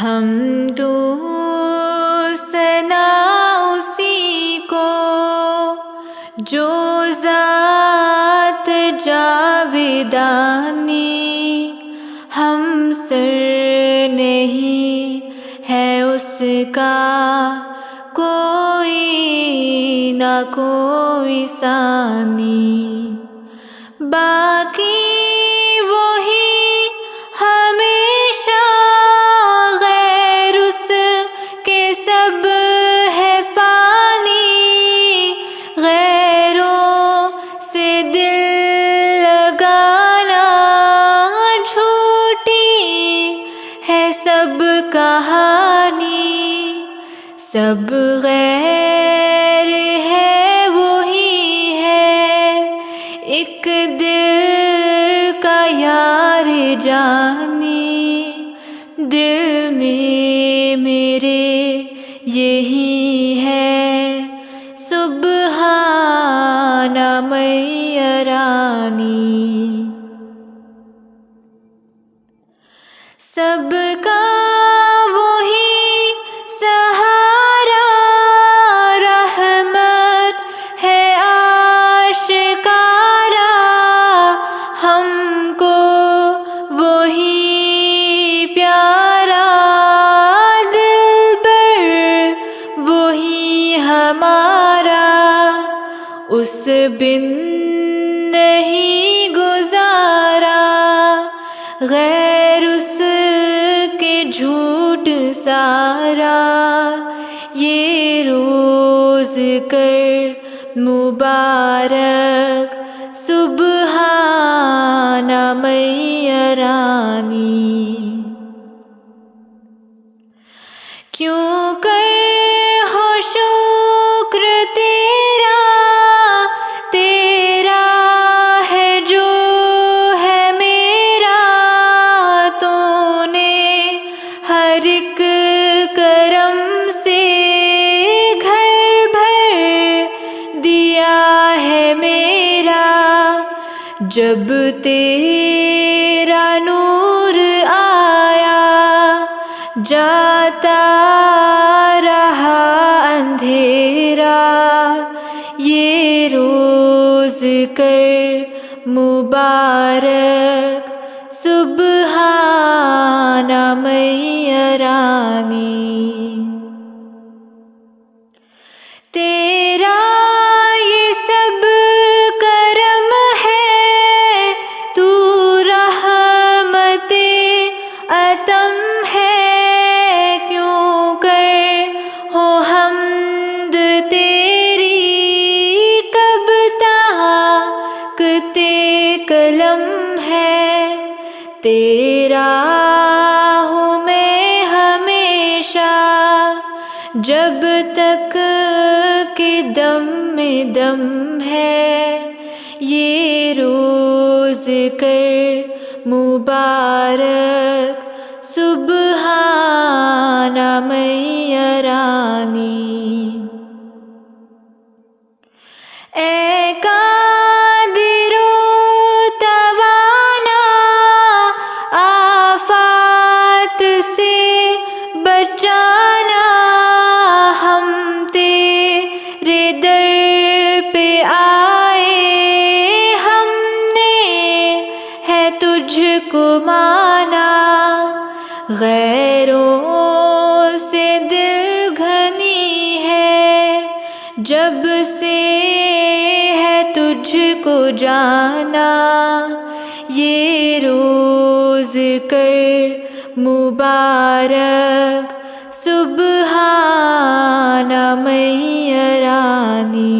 حمد و ثنا اسی کو جو ذات جاویدانی، ہم سر نہیں ہے اس کا کوئی نہ کوئی ثانی، باقی وہی ہمیشہ، غیر اس کے سب ہے فانی، غیروں سے دل لگانا جھوٹی ہے سب کہانی، سب غیر ہے وہی ہے ایک دل کا یار جانی، دل میں میرے یہی ہے سبحان میرانی، سب کا وہی سہارا، رحمت ہے آشکارا، ہم کو وہی پیارا، دلبر وہی ہمارا، اس بن نہیں گزارا، غیر اس کے جھوٹ سارا، یہ روز کر مبارک سبحان میرانی، کیوں کر ہو شکر تیرا، تیرا ہے جو ہے میرا، تو نے ہر ایک کرم سے گھر بھر دیا ہے میرا، جب تیرا نور آیا جاتا رہا اندھیرا، یہ روز کر مبارک سبحان میرانی، تیرا یہ سب کرم ہے، تو رحمت عتم ہے، کیوں کر ہو حمد تیری، کب طاقت قلم ہے، تیرا ہوں میں ہمیشہ جب تک کہ دم میں دم ہے، یہ روز کر مبارک سبحان میرانی، اے قادر و توانا، آفات سے بچانا، ہم تیرے در پہ آئے، ہم نے ہے تجھ کو مانا، غیروں سے دل گھنی ہے جب سے ہے تجھ کو جانا، یہ روز کر مبارک سبحان میرانی،